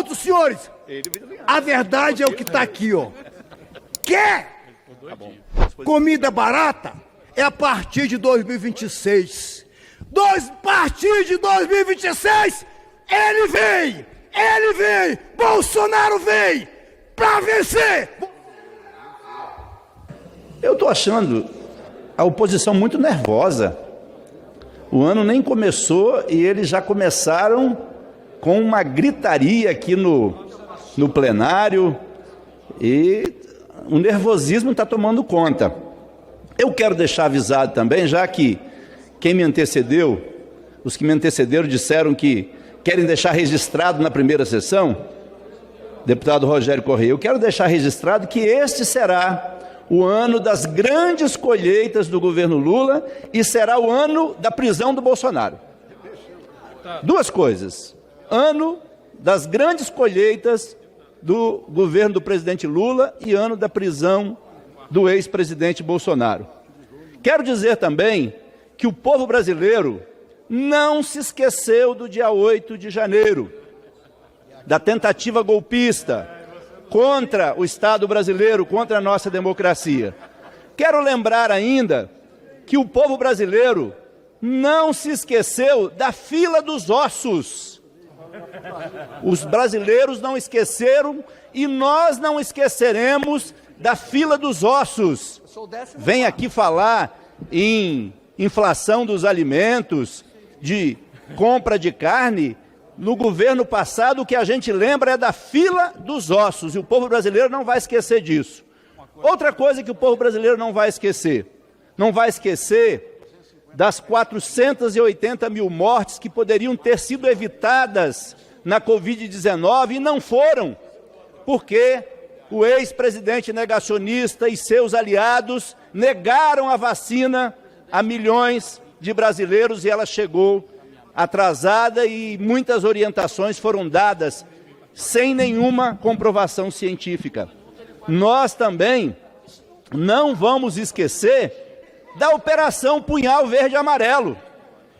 pontos, senhores. A verdade é o que está aqui, ó. Quer comida barata? É a partir de 2026. A partir de 2026, ele vem, Bolsonaro vem para vencer. Eu estou achando a oposição muito nervosa. O ano nem começou e eles já começaram com uma gritaria aqui no plenário e o nervosismo está tomando conta. Eu quero deixar avisado também, já que quem me antecedeu, os que me antecederam disseram que querem deixar registrado na primeira sessão, deputado Rogério Correia, eu quero deixar registrado que este será o ano das grandes colheitas do governo Lula e será o ano da prisão do Bolsonaro. Duas coisas: ano das grandes colheitas do governo do presidente Lula e ano da prisão do ex-presidente Bolsonaro. Quero dizer também que o povo brasileiro não se esqueceu do dia 8 de janeiro, da tentativa golpista contra o Estado brasileiro, contra a nossa democracia. Quero lembrar ainda que o povo brasileiro não se esqueceu da fila dos ossos. Os brasileiros não esqueceram e nós não esqueceremos da fila dos ossos. Vem aqui falar em inflação dos alimentos, de compra de carne. No governo passado, o que a gente lembra é da fila dos ossos, e o povo brasileiro não vai esquecer disso. Outra coisa que o povo brasileiro não vai esquecer das 480 mil mortes que poderiam ter sido evitadas na Covid-19 e não foram, porque o ex-presidente negacionista e seus aliados negaram a vacina a milhões de brasileiros e ela chegou atrasada e muitas orientações foram dadas sem nenhuma comprovação científica. Nós também não vamos esquecer da Operação Punhal Verde e Amarelo,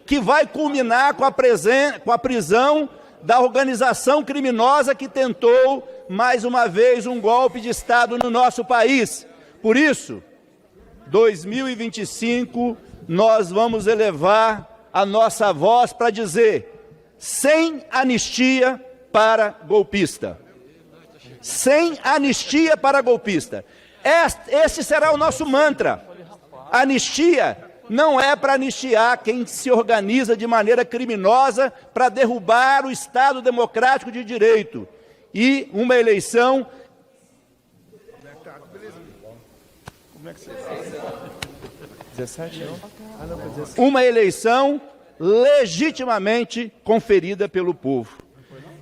que vai culminar com a prisão da organização criminosa que tentou, mais uma vez, um golpe de Estado no nosso país. Por isso, 2025, nós vamos elevar a nossa voz para dizer: sem anistia para golpista. Sem anistia para golpista. Este será o nosso mantra. Anistia não é para anistiar quem se organiza de maneira criminosa para derrubar o Estado democrático de direito. E uma eleição... Uma eleição legitimamente conferida pelo povo.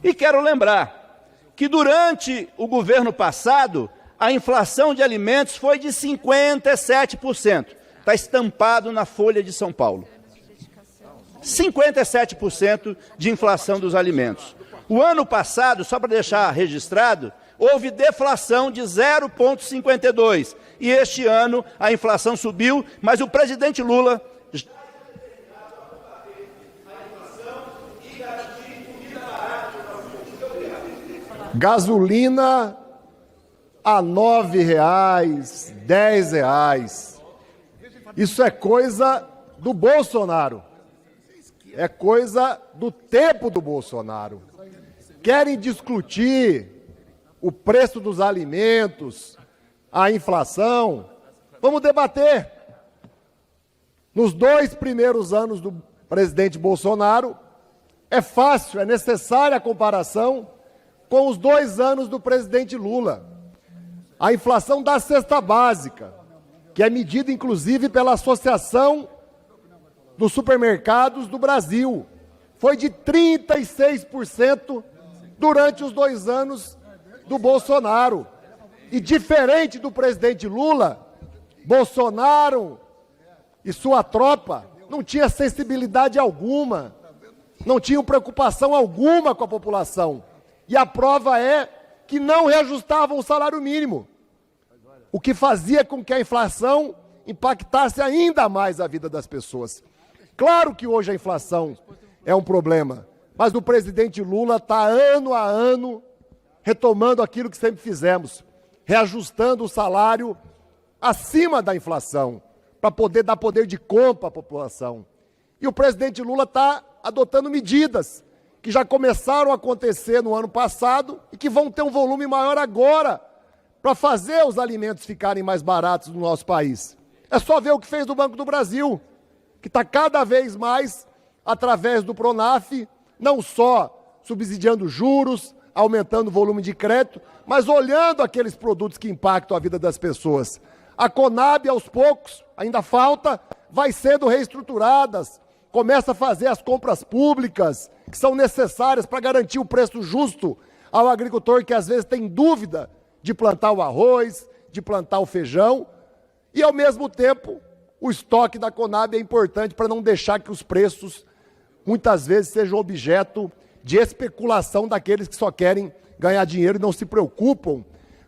E quero lembrar que durante o governo passado, a inflação de alimentos foi de 57%. Está estampado na Folha de São Paulo. 57% de inflação dos alimentos. O ano passado, só para deixar registrado, houve deflação de 0,52%. E este ano a inflação subiu, mas o presidente Lula... Gasolina a R$ 9,00, R$ 10,00. Isso é coisa do Bolsonaro. É coisa do tempo do Bolsonaro. Querem discutir o preço dos alimentos, a inflação. Vamos debater. Nos 2 primeiros anos do presidente Bolsonaro, é fácil, é necessária a comparação com os 2 anos do presidente Lula. A inflação da cesta básica, que é medida inclusive pela Associação dos Supermercados do Brasil, foi de 36% durante os 2 anos do Bolsonaro. E diferente do presidente Lula, Bolsonaro e sua tropa não tinham sensibilidade alguma, não tinham preocupação alguma com a população. E a prova é que não reajustavam o salário mínimo, o que fazia com que a inflação impactasse ainda mais a vida das pessoas. Claro que hoje a inflação é um problema, mas o presidente Lula está ano a ano retomando aquilo que sempre fizemos, reajustando o salário acima da inflação, para poder dar poder de compra à população. E o presidente Lula está adotando medidas que já começaram a acontecer no ano passado e que vão ter um volume maior agora, para fazer os alimentos ficarem mais baratos no nosso país. É só ver o que fez do Banco do Brasil, que está cada vez mais, através do Pronaf, não só subsidiando juros, aumentando o volume de crédito, mas olhando aqueles produtos que impactam a vida das pessoas. A Conab, aos poucos, ainda falta, vai sendo reestruturadas, começa a fazer as compras públicas que são necessárias para garantir o preço justo ao agricultor que às vezes tem dúvida de plantar o arroz, de plantar o feijão, e ao mesmo tempo o estoque da Conab é importante para não deixar que os preços muitas vezes sejam objeto de especulação daqueles que só querem ganhar dinheiro e não se preocupam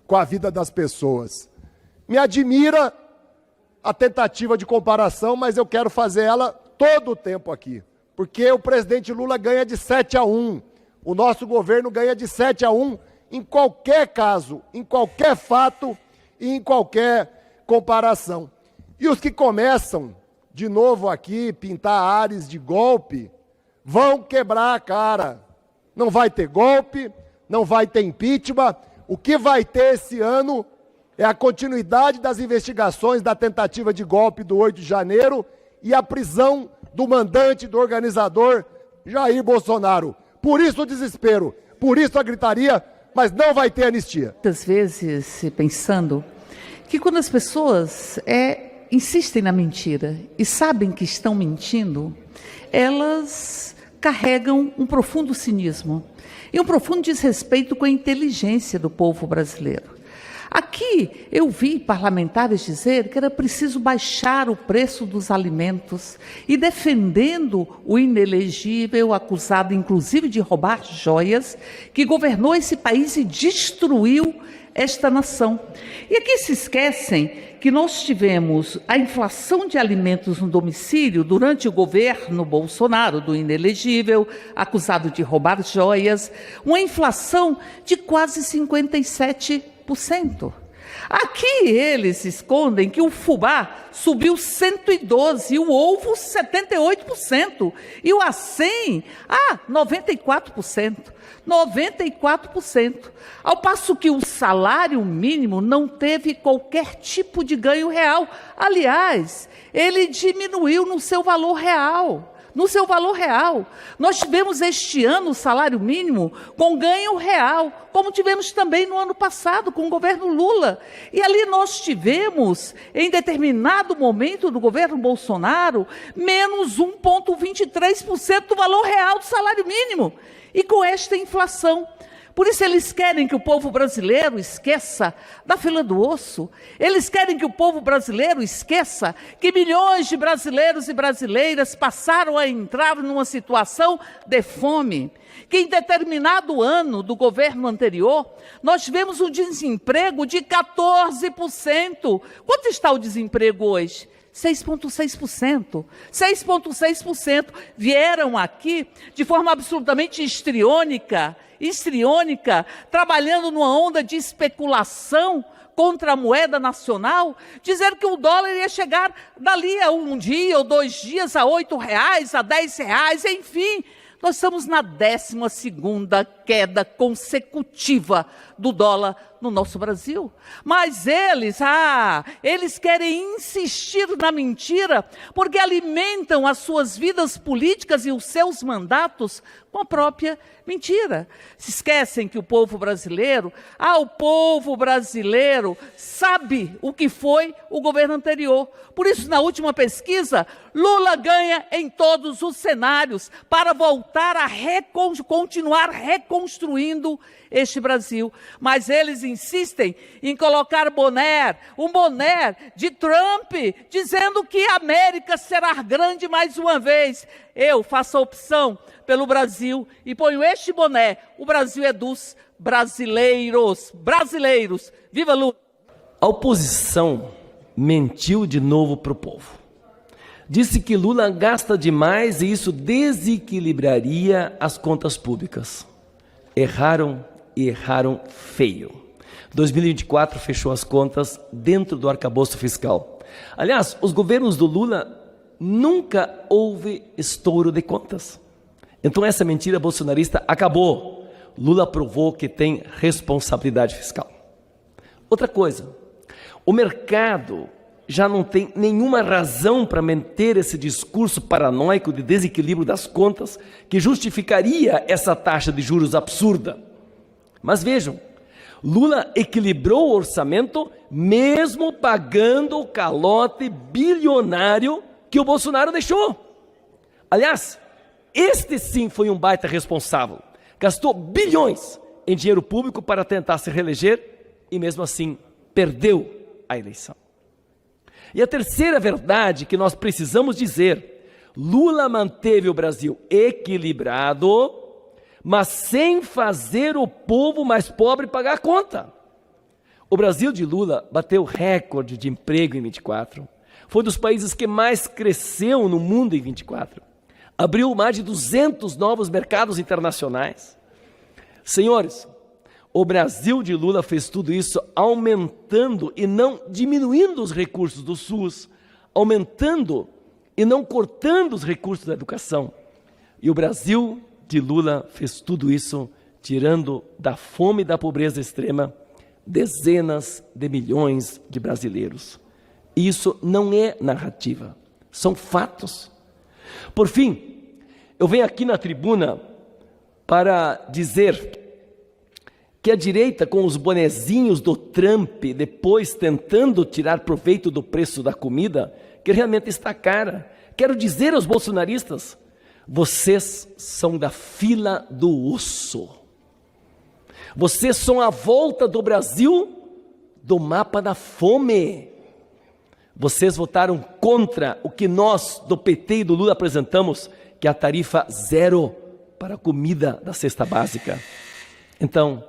com a vida das pessoas. Me admira a tentativa de comparação, mas eu quero fazer ela todo o tempo aqui, porque o presidente Lula ganha de 7-1, o nosso governo ganha de 7-1 em qualquer caso, em qualquer fato e em qualquer comparação. E os que começam, de novo aqui, pintar ares de golpe, vão quebrar a cara. Não vai ter golpe, não vai ter impeachment. O que vai ter esse ano é a continuidade das investigações da tentativa de golpe do 8 de janeiro e a prisão do mandante, do organizador, Jair Bolsonaro. Por isso o desespero, por isso a gritaria, mas não vai ter anistia. Muitas vezes pensando que quando as pessoas insistem na mentira e sabem que estão mentindo, elas carregam um profundo cinismo e um profundo desrespeito com a inteligência do povo brasileiro. Aqui eu vi parlamentares dizer que era preciso baixar o preço dos alimentos e defendendo o inelegível, acusado inclusive de roubar joias, que governou esse país e destruiu esta nação. E aqui se esquecem que nós tivemos a inflação de alimentos no domicílio durante o governo Bolsonaro, do inelegível, acusado de roubar joias, uma inflação de quase 57%. Aqui eles escondem que o fubá subiu 112%, e o ovo 78%, e o acém 94%. 94%. Ao passo que o salário mínimo não teve qualquer tipo de ganho real. Aliás, ele diminuiu no seu valor real. No seu valor real. Nós tivemos este ano o salário mínimo com ganho real, como tivemos também no ano passado com o governo Lula. E ali nós tivemos, em determinado momento do governo Bolsonaro, menos 1,23% do valor real do salário mínimo. E com esta inflação. Por isso eles querem que o povo brasileiro esqueça da fila do osso. Eles querem que o povo brasileiro esqueça que milhões de brasileiros e brasileiras passaram a entrar numa situação de fome. Que em determinado ano do governo anterior, nós tivemos um desemprego de 14%. Quanto está o desemprego hoje? 6,6%. 6,6% vieram aqui de forma absolutamente histriônica, trabalhando numa onda de especulação contra a moeda nacional, dizendo que o dólar ia chegar dali a um dia ou 2 dias a R$8, a R$10, enfim. Nós estamos na 12ª queda consecutiva do dólar no nosso Brasil. Mas eles querem insistir na mentira porque alimentam as suas vidas políticas e os seus mandatos com a própria mentira. Se esquecem que o povo brasileiro sabe o que foi o governo anterior. Por isso, na última pesquisa, Lula ganha em todos os cenários para voltar a continuar reconstruindo este Brasil. Mas eles insistem em colocar um boné de Trump, dizendo que a América será grande mais uma vez. Eu faço a opção pelo Brasil e ponho este boné. O Brasil é dos brasileiros. Viva Lula! A oposição mentiu de novo para o povo. Disse que Lula gasta demais e isso desequilibraria as contas públicas. Erraram e erraram feio. 2024 fechou as contas dentro do arcabouço fiscal. Aliás, os governos do Lula nunca houve estouro de contas. Então essa mentira bolsonarista acabou. Lula provou que tem responsabilidade fiscal. Outra coisa, o mercado já não tem nenhuma razão para manter esse discurso paranoico de desequilíbrio das contas que justificaria essa taxa de juros absurda. Mas vejam, Lula equilibrou o orçamento mesmo pagando o calote bilionário que o Bolsonaro deixou. Aliás, este sim foi um baita responsável. Gastou bilhões em dinheiro público para tentar se reeleger e mesmo assim perdeu a eleição. E a terceira verdade que nós precisamos dizer: Lula manteve o Brasil equilibrado, mas sem fazer o povo mais pobre pagar a conta. O Brasil de Lula bateu recorde de emprego em 24. Foi dos países que mais cresceu no mundo em 24. Abriu mais de 200 novos mercados internacionais. Senhores, o Brasil de Lula fez tudo isso aumentando e não diminuindo os recursos do SUS, aumentando e não cortando os recursos da educação. E o Brasil de Lula fez tudo isso tirando da fome e da pobreza extrema dezenas de milhões de brasileiros. E isso não é narrativa, são fatos. Por fim, eu venho aqui na tribuna para dizer que a direita, com os bonezinhos do Trump, depois tentando tirar proveito do preço da comida, que realmente está cara. Quero dizer aos bolsonaristas: vocês são da fila do osso. Vocês são a volta do Brasil do mapa da fome. Vocês votaram contra o que nós, do PT e do Lula, apresentamos, que é a tarifa zero para a comida da cesta básica. Então,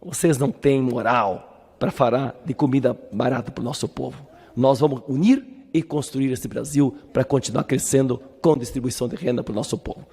vocês não têm moral para falar de comida barata para o nosso povo. Nós vamos unir e construir esse Brasil para continuar crescendo com distribuição de renda para o nosso povo.